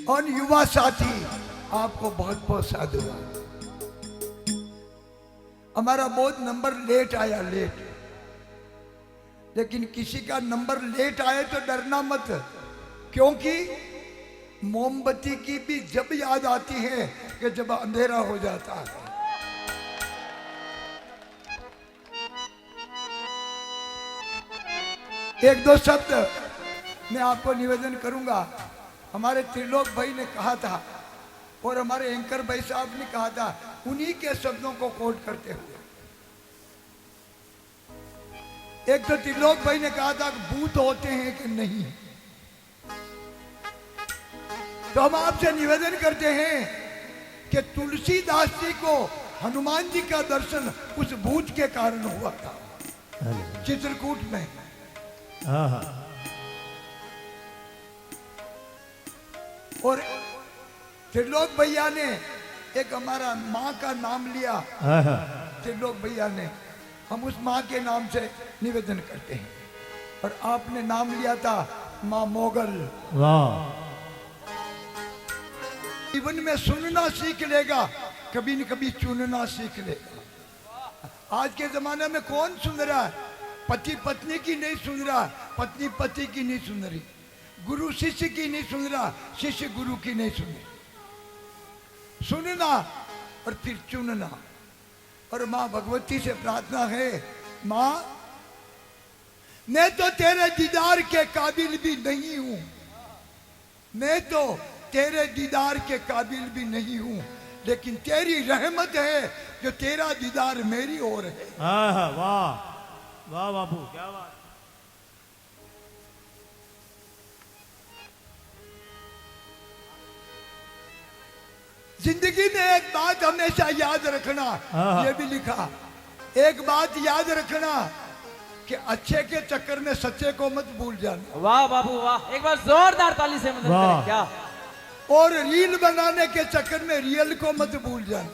और युवा साथी आपको बहुत बहुत साधुवाद। हमारा बहुत नंबर लेट आया, लेट, लेकिन किसी का नंबर लेट आए तो डरना मत, क्योंकि मोमबत्ती की भी जब याद आती है कि जब अंधेरा हो जाता है। एक दो शब्द मैं आपको निवेदन करूंगा। हमारे त्रिलोक भाई ने कहा था और हमारे एंकर भाई साहब ने कहा था, उन्हीं के शब्दों को कोट करते हुए। एक तो त्रिलोक भाई ने कहा था कि भूत होते हैं कि नहीं, तो हम आपसे निवेदन करते हैं कि तुलसीदास जी को हनुमान जी का दर्शन उस भूत के कारण हुआ था चित्रकूट में। और त्रिलोक भैया ने एक हमारा माँ का नाम लिया, त्रिलोक भैया ने, हम उस माँ के नाम से निवेदन करते हैं। और आपने नाम लिया था माँ मोगल। वाह, जीवन में सुनना सीख लेगा, कभी न कभी चुनना सीख लेगा। आज के जमाने में कौन सुन रहा है? पति पत्नी की नहीं सुन रहा, पत्नी पति की नहीं सुन रही, गुरु शिष्य की नहीं सुन रहा, शिष्य गुरु की नहीं सुन रही। सुनना और फिर चुनना। और माँ भगवती से प्रार्थना है, माँ मैं तो तेरे दीदार के काबिल भी नहीं हूं, मैं तो तेरे दीदार के काबिल भी नहीं हूं, लेकिन तेरी रहमत है जो तेरा दीदार मेरी ओर है। वाह वाह बापू, क्या बात। जिंदगी में एक बात हमेशा याद रखना, ये भी लिखा, एक बात याद रखना कि अच्छे के चक्कर में सच्चे को मत भूल जाना। वाह बाबू वाह, एक बार जोरदार ताली से मदद करें। क्या? और रील बनाने के चक्कर में रियल को मत भूल जाना।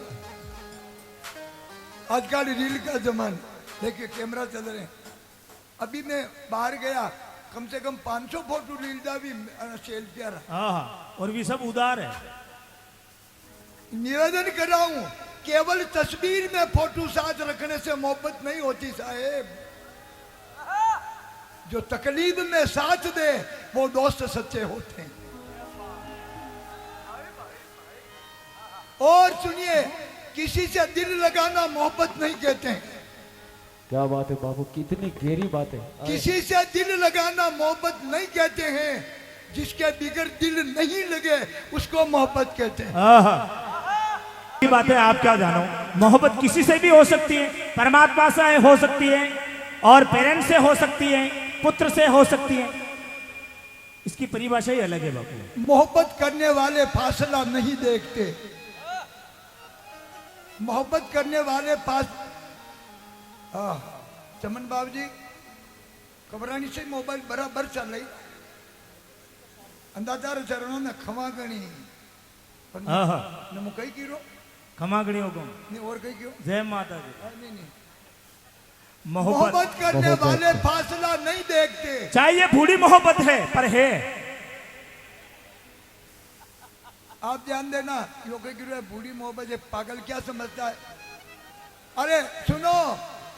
आजकल रील का जमाना, देखिए कैमरा चल रहे हैं। अभी मैं बाहर गया, कम से कम 500 फोटो रील दा भी सेल किया रहा। और भी सब उदार है। निवेदन कर रहा हूं, केवल तस्वीर में फोटो साथ रखने से मोहब्बत नहीं होती साहेब। जो तकलीफ में साथ दे वो दोस्त सच्चे होते हैं। और सुनिए, किसी से दिल लगाना मोहब्बत नहीं कहते हैं। क्या बात है बाबू, कितनी गहरी बात है। किसी से दिल लगाना मोहब्बत नहीं कहते हैं, जिसके बिगड़ दिल नहीं लगे उसको मोहब्बत कहते हैं। ये बात है, आप क्या जानो, मोहब्बत किसी से भी हो सकती है, परमात्मा से हो सकती है, और पेरेंट्स से हो सकती है, पुत्र से हो सकती है। इसकी परिभाषा ही अलग है बापू। मोहब्बत करने वाले फासला नहीं देखते, मोहब्बत करने वाले पास। चमन बाबू जी कबरानी से मोबाइल बराबर चल रही, अंदाजार चरणों में खमा गणी न कई कीरो खमा गणी हो नहीं और कई क्यों। जय माता दी। नहीं नहीं, मोहब्बत करने वाले फासला नहीं देखते। चाहे ये बूढ़ी मोहब्बत है पर है। आप ध्यान देना, योग बूढ़ी मोहब्बत है, पागल क्या समझता है। अरे सुनो,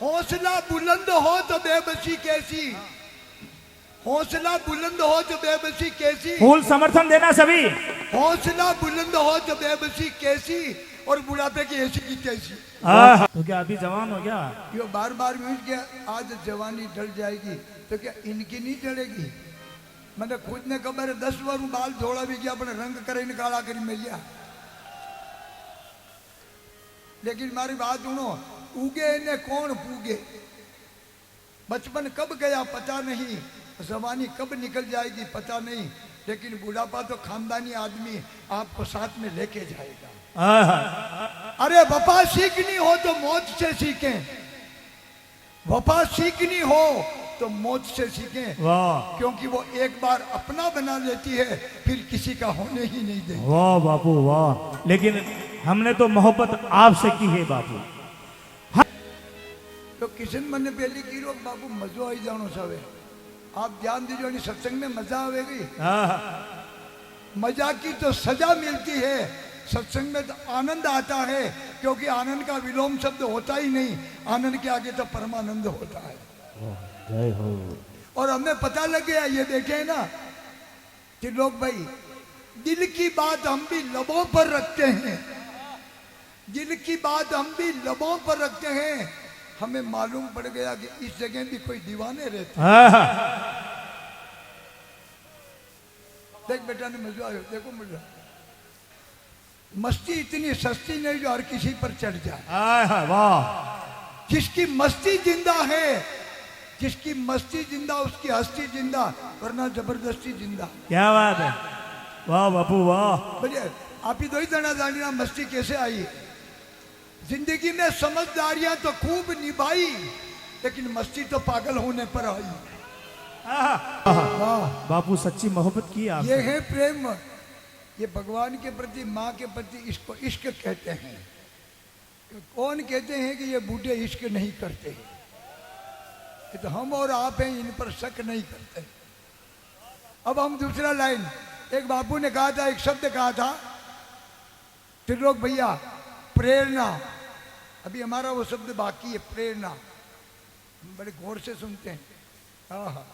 हौसला बुलंद हो तो बेबसी कैसी, हौसला बुलंद हो तो बेबसी कैसी। फूल समर्थन देना सभी। हौसला बुलंद हो तो बेबसी कैसी, और बुढ़ापे की ऐसी की कैसी। तो क्या अभी जवान हो गया? यो बार बार यूज किया, आज जवानी ढल जाएगी, तो क्या इनकी नहीं ढलेगी? मैंने खुद ने खबर है, 10 बार बाल धोड़ा भी गया, अपने रंग करे निकाला करी मिलिया। लेकिन हमारी बात सुनो, उगे ने कौन पूगे। बचपन कब गया पता नहीं, जवानी कब निकल जाएगी पता नहीं, लेकिन बुढ़ापा तो खानदानी आदमी आपको साथ में लेके जाएगा। अरे वफा सीखनी हो तो मौत से सीखें, वफा सीखनी हो तो मौत से सीखें, क्योंकि वो एक बार अपना बना लेती है, फिर किसी का होने ही नहीं देती। वाह बापू वाह, लेकिन हमने तो मोहब्बत आपसे की है बापू। तो किशन मन पहली की रो बापू मजो आई जानो सवे, आप ध्यान दीजिए, सत्संग में मजा आवेगी। मजा की तो सजा मिलती है, सत्संग में तो आनंद आता है, क्योंकि आनंद का विलोम शब्द होता ही नहीं, आनंद के आगे तो परमानंद होता है। जय हो। और हमें पता लग गया, ये देखे ना कि लोग भाई दिल की बात हम भी लबों पर रखते हैं, दिल की बात हम भी लबों पर रखते हैं। हमें मालूम पड़ गया कि इस जगह भी कोई दीवाने रहते हैं। देख बेटा ने मजा आयो, देखो मजा। मस्ती इतनी सस्ती नहीं जो हर किसी पर चढ़ जाए। वाह, जिसकी मस्ती जिंदा है, जिसकी मस्ती जिंदा उसकी हस्ती जिंदा, वरना जबरदस्ती जिंदा। क्या बात है, वाह बापू वाह। बढ़िया, आप ही दो ही जना जानिना मस्ती कैसे आई। जिंदगी में समझदारियां तो खूब निभाई, लेकिन मस्ती तो पागल होने पर आई। वाह, बापू सच्ची मोहब्बत की आप। ये है प्रेम, ये भगवान के प्रति, माँ के प्रति इसको इश्क कहते हैं। कौन कहते हैं कि ये बूढ़े इश्क नहीं करते, ये तो हम और आप हैं, इन पर शक नहीं करते। अब हम दूसरा लाइन, एक बापू ने कहा था, एक शब्द कहा था त्रिलोक भैया, प्रेरणा। अभी हमारा वो शब्द बाकी है, प्रेरणा। हम बड़े गौर से सुनते हैं। हाँ हाँ,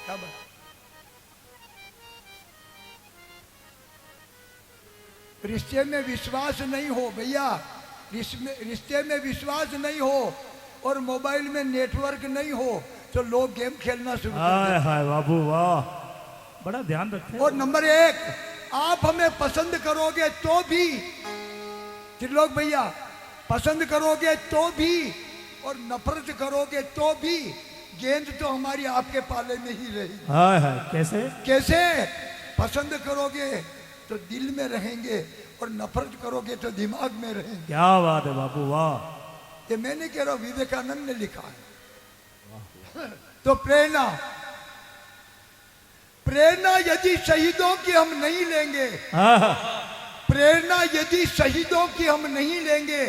क्या बात। रिश्ते में विश्वास नहीं हो भैया, रिश्ते में विश्वास नहीं हो और मोबाइल में नेटवर्क नहीं हो तो लोग गेम खेलना शुरू कर देते। हाय बाबू वाह, बड़ा ध्यान रखते हैं। और नंबर एक, आप हमें पसंद करोगे तो भी, त्रिलोक भैया, पसंद करोगे तो भी और नफरत करोगे तो भी, गेंद तो हमारी आपके पाले में ही रहेगी। हाय हाय, कैसे कैसे? पसंद करोगे तो दिल में रहेंगे और नफरत करोगे तो दिमाग में रहेंगे। क्या बात है बापू वाह। ये मैं नहीं कह रहा, विवेकानंद ने लिखा है। तो प्रेरणा, प्रेरणा यदि शहीदों की हम नहीं लेंगे, प्रेरणा यदि शहीदों की हम नहीं लेंगे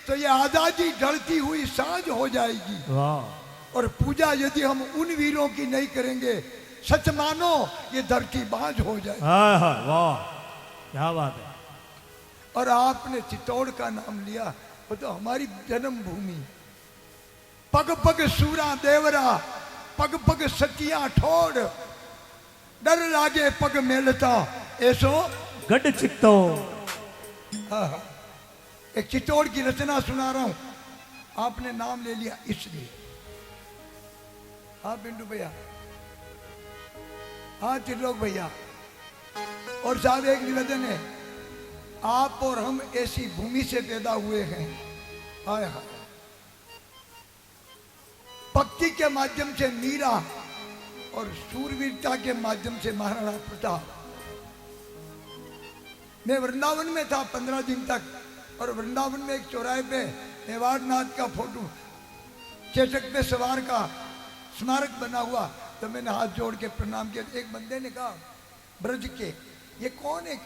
तो ये आजादी ढलती हुई सांझ हो जाएगी। वाह, और पूजा यदि हम उन वीरों की नहीं करेंगे, सच मानो ये धरती बांझ हो जाए। हाय हाय वाह, क्या बात है। और आपने चित्तौड़ का नाम लिया, वो तो हमारी जन्मभूमि। पग पग सूरा देवरा, पग पग सतिया ठोड़, डर लागे पग मेलता ऐसो गढ़ चित्तो। एक चित्तौड़ की रचना सुना रहा हूं, आपने नाम ले लिया इसलिए। हाँ पिंटू भैया, हाँ त्रिलोक भैया। और साहब एक निवेदन है, आप और हम ऐसी भूमि से पैदा हुए हैं। हाय हाय, भक्ति के माध्यम से मीरा और शूरवीरता के माध्यम से महाराणा प्रताप। मैं वृंदावन में था 15 दिन तक, और वृंदावन में एक चौराहे पे मेवाड़नाथ का फोटो, चेचक पे सवार का स्मारक बना हुआ, तो मैंने हाथ जोड़ के प्रणाम किया। एक बंदे ने कहा, ब्रज के ये कौन है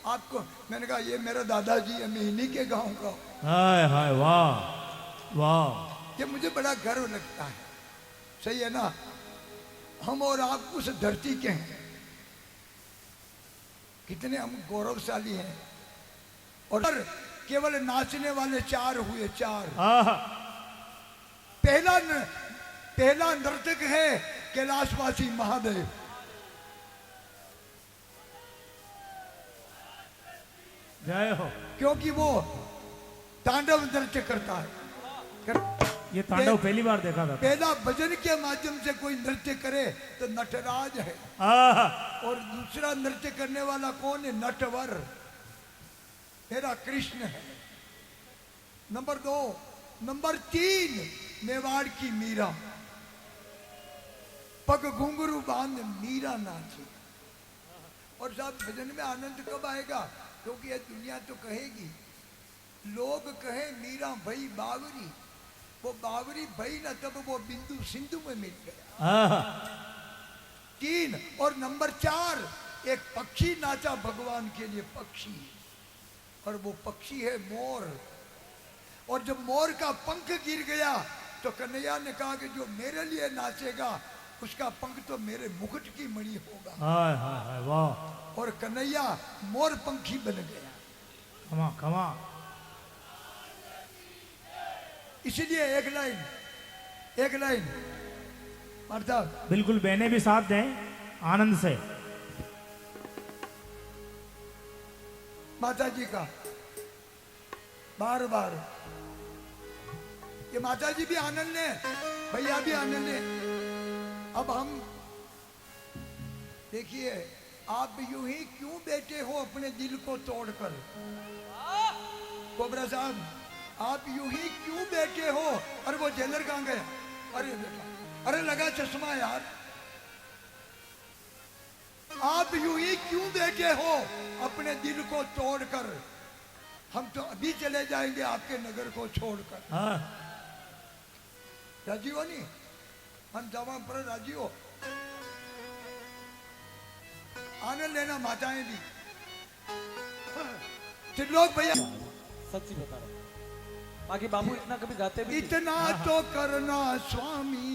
आपको? मैंने कहा ये मेरा दादाजी है, मैं इन्हीं के गांव का। हाय हाय वाह वाह, ये मुझे बड़ा गर्व लगता है। सही है ना, हम और आप उस धरती के हैं, कितने हम गौरवशाली हैं। और केवल नाचने वाले 4 हुए, 4। पहला नर्तक है कैलाशवासी महादेव। जय हो। क्योंकि वो तांडव नृत्य करता है। ये तांडव पहली बार देखा था। पहला भजन के माध्यम से कोई नृत्य करे तो नटराज है, और दूसरा नृत्य करने वाला कौन है? नटवर, मेरा कृष्ण है। नंबर 2, नंबर 3 मेवाड़ की मीरा, पग घुंघरू बांध मीरा नाची। और साहब भजन में आनंद कब आएगा? क्योंकि ये दुनिया तो कहेगी, लोग कहे मीरा भई बावरी, वो बावरी भई ना तब वो बिंदु सिंधु में मिल गया। 3 और नंबर 4 एक पक्षी नाचा भगवान के लिए, पक्षी, और वो पक्षी है मोर। और जब मोर का पंख गिर गया तो कन्हैया ने कहा कि जो मेरे लिए नाचेगा उसका पंख तो मेरे मुकुट की मणि होगा। हाय हाय हाय वाह। और कन्हैया मोर पंखी बन गया। खमा खमा। इसलिए एक लाइन अर्थात बिल्कुल बहनें भी साथ दें आनंद से। माता जी का बार बार ये माता जी भी आनंद ले, भैया भी आनंद ले। अब हम देखिए, आप यूं ही क्यों बैठे हो अपने दिल को तोड़कर? कोबरा साहब, आप यूं ही क्यों बैठे हो? अरे वो जेलर कहाँ गया? अरे बेटा, अरे लगा चश्मा यार। आप यूं ही क्यों बैठे हो अपने दिल को तोड़कर? हम तो अभी चले जाएंगे आपके नगर को छोड़कर। हाँ राजी हो नहीं? हम जवाब पर राजी हो? आनंद लेना माताएं भी। त्रिलोक भैया सच्ची बता रहा हूं। बाकी बाबू इतना कभी गाते भी नहीं। इतना तो करना स्वामी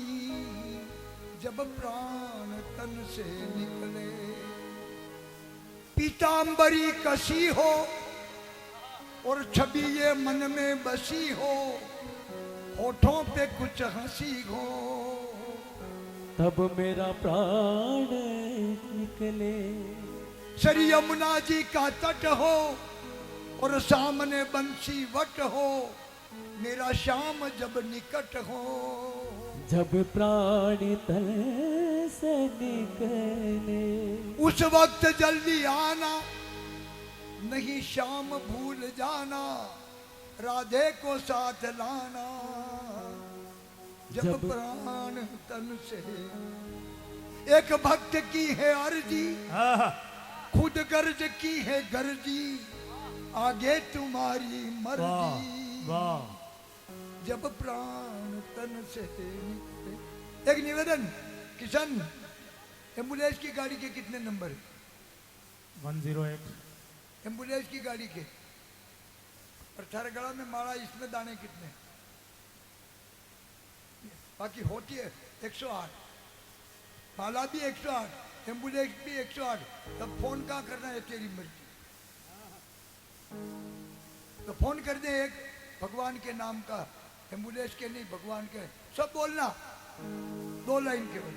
जब प्राण तन से निकले, पीतांबरी कसी हो और छवि ये मन में बसी हो, होठों पे कुछ हंसी हो, तब मेरा प्राण निकले। श्री यमुना जी का तट हो और सामने बंसी वट हो, मेरा श्याम जब निकट हो, जब प्राण तन से निकले। उस वक्त जल्दी आना, नहीं श्याम भूल जाना, राधे को साथ लाना, जब प्राण तन से। एक भक्त की है अर्जी, हाँ खुद गर्ज की है गर्जी, आगे तुम्हारी वाह मर्जी, वाह। जब प्राण तन से निकले। एक निवेदन, किशन, एम्बुलेंस की गाड़ी के कितने नंबर है? 108। एम्बुलेंस की गाड़ी के। और थरगड़ा में मारा, इसमें दाने कितने? बाकी होती है 108, माला भी 108, एम्बुलेंस भी 108। तब फोन कहाँ करना है? तेरी मर्जी। तो फोन कर दे एक भगवान के नाम का, एम्बुलेंस के नहीं, भगवान के। सब बोलना 2 लाइन के बोल।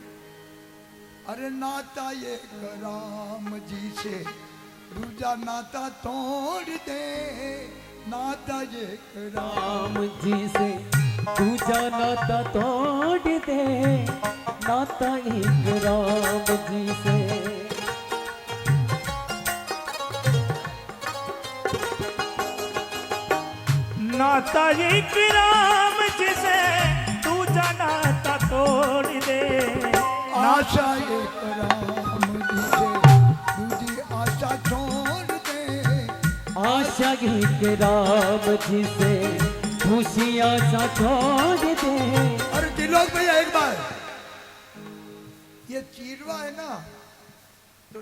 अरे नाता ये राम जी से दूजा नाता तोड़ दे, नाता ये राम राम जी से दूजा नाता तोड़ दे, नाता एक राम जी से। नाता एक राम जिसे तू नाता तोड़ दे, आशा एक राम जी से दूजी आशा छोड़ दे, आशा एक राम जी से दूसरी आशा छोड़ दे। अरे दिलोक भैया एक बार, ये चीरवा है ना, तो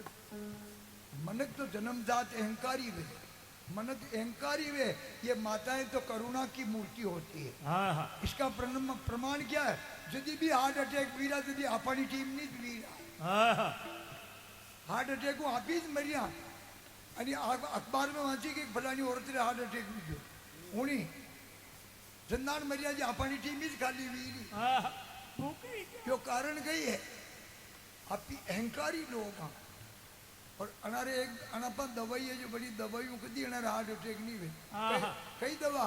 मनक तो जन्मजात अहंकारी वे, मनक अहंकारी वे। ये माताएं तो करुणा की मूर्ति होती है। हाँ हाँ इसका प्रमाण क्या है? यदि भी हार्ट अटैक वीरा, यदि अपनी टीम नहीं वीरा हाँ हाँ। हार्ट अटैक को आप ही मरिया। आणि अखबार में वांची की फलानी औरत ने हार्ट अटैक में जो उनी जन्नान मरिया जी अपनी टीम ही खाली वीरी। हाँ, भूखी। क्यों? कारण कही है, आप अहंकारी लोग हैं। और अनारे एक अनापन दवाई है जो बड़ी दवाई कदी अनारे हार्ट अटैक नहीं हुए। हाँ। कई दवा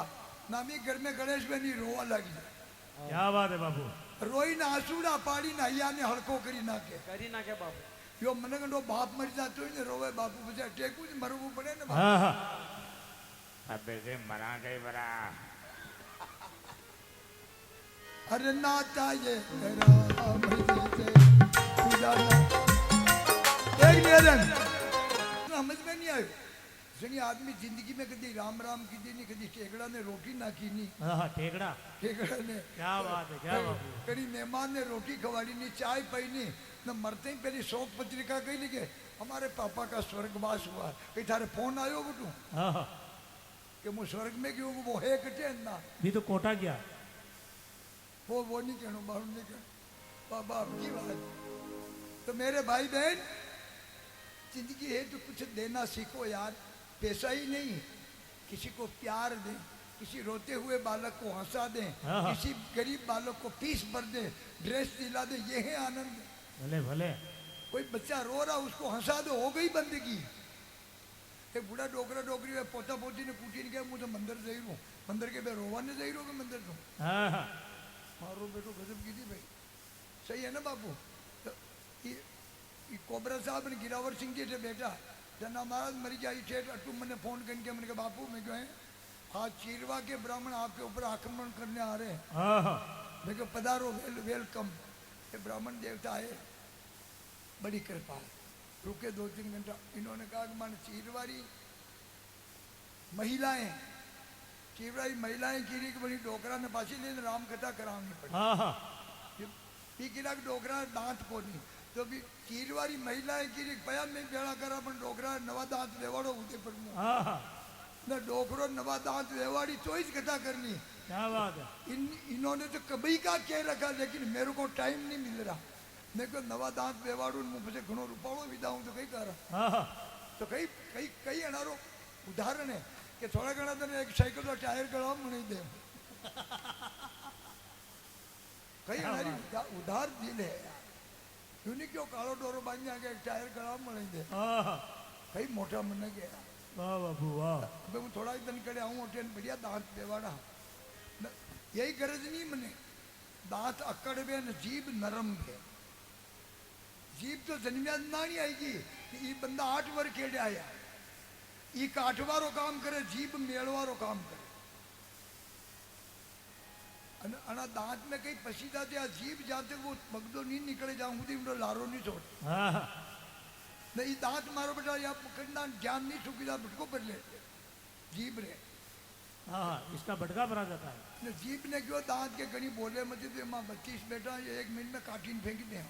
नामी घर में गणेश में नहीं रोवा लगी जाए। क्या बात है बाबू। रोई ना आसूड़ा पाड़ी ना या ने हड़को करी ना के बाबू यो मन कंडो बाप मर जातो ने रोवे बापू बचा टेकू ने मरवू पड़े ने बाप। हाँ हाँ। अबे से मरा गई बरा। अरे नाता ये राम जी से खुदा ना। एक निवेदन समझ में नहीं आयो। जनी आदमी जिंदगी में कभी राम राम की दी नहीं, कभी टेकड़ा ने रोटी ना की नहीं। हाँ हाँ टेकड़ा। टेकड़ा ने क्या बात है, क्या बाबू। कभी मेहमान ने रोटी खवाड़ी नहीं, चाय पाई नहीं, न मरते ही पहली शोक पत्रिका कही लिखे हमारे पापा का स्वर्गवास हुआ। कहीं थारे फोन आयो बटू हाँ हाँ। कि मैं स्वर्ग में क्यों? वो है कटे ना भी तो कोटा गया। वो नहीं कहना, बाहर नहीं कहना। बाबा आपकी बात। तो मेरे भाई बहन, जिंदगी है तो कुछ देना सीखो यार। पैसा ही नहीं, किसी को प्यार दें, किसी रोते हुए बालक को हंसा दें, हाँ। किसी गरीब बालक को फीस भर दें, ड्रेस दिला दें, ये है आनंद। भले भले। कोई बच्चा रो रहा उसको हंसा दो, हो गई बंदगी। एक बूढ़ा डोकरा डोकरी है, पोता पोती ने पूछी नहीं, मुझे मंदिर जाई रू, मंदिर के बे रोवा ने जाई रो के मंदिर तो हाँ हाँ। मारो बेटो गजब की थी भाई। सही है ना बापू। तो ये कोबरा साहब ने गिरावर सिंह जी से बेटा जना महाराज मरी जाई ठेठ अटू मैंने फोन करके मैंने कहा बापू मैं कहें आज चीरवा के ब्राह्मण आपके ऊपर आक्रमण करने आ रहे हैं। हाँ हाँ। मैं कहा पधारो, वेलकम। ये ब्राह्मण देवता आए, बड़ी कृपा है। रुके 2-3 घंटा। इन्होंने कहा कि मान चीरवारी महिलाएं, चीरवारी महिलाएं गिरी की बड़ी डोकरा ने पासी ले राम कथा करावनी पड़ी। हाँ हाँ। गिरा डोकरा दांत को नहीं तो भी चीरवारी महिलाएं गिरी पया में बेड़ा करा पण डोकरा नवा दांत वेवाड़ो उदे पर हाँ हाँ। न डोकरो नवा दांत वेवाड़ी तो ही कथा करनी। क्या बात है। इन्होंने तो कभी का कह रखा, लेकिन मेरे को टाइम नहीं मिल रहा। मैं को नवा दांत वेवाड़ू मुझे घणो रुपाड़ो विदाऊं तो कई कर। हाँ हाँ। तो कई कई कई अनारो उदाहरण है कि थोड़ा घना तने एक साइकिल का टायर गड़ा मणी दे। कई अनारी उधार दिल है यार। यूनी क्यों कालो डोरो बांध के एक टायर गड़ा मणी दे। हाँ हाँ। कई मोटा मन गया। वाह बाबू वाह। अब मैं थोड़ा ही दिन करे आऊँ उठे बढ़िया दांत बेवाड़ा। यही गरज नहीं मने, दांत अकड़ बे न जीभ नरम बे। जीभ तो जन्मिया ना नहीं आएगी। ये बंदा 8 वर खेड़े आया, ये काटवारो काम करे, जीभ मेलवारो काम करे। अना दांत में कहीं पसी जाते या जीभ जाते वो बगदो नहीं निकले जाऊं खुद उनको लारो नहीं छोड़। हाँ हाँ। नहीं दांत मारो बेटा या पकड़ना ध्यान नहीं छुकी जा भटको पर ले जीभ रे। हाँ हाँ। इसका भटका भरा जाता है। ने जीप ने क्यों दांत के कहीं बोले मत दे माँ 32 बेटा ये 1 मिनट में काटीन फेंक दे।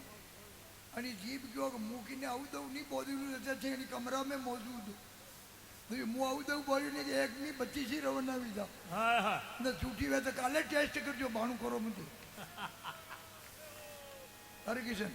आणि जीप क्यों मुंह की ने आऊ तो नहीं बोली रहते थे यानी कमरा में मौजूद तो ये मुंह आऊ तो बोली ने 1 मिनट 32 ही रवना भी जा। हाँ हाँ। ने झूठी वे तो काले टेस्ट कर जो बाणु करो मुझे। हरे किशन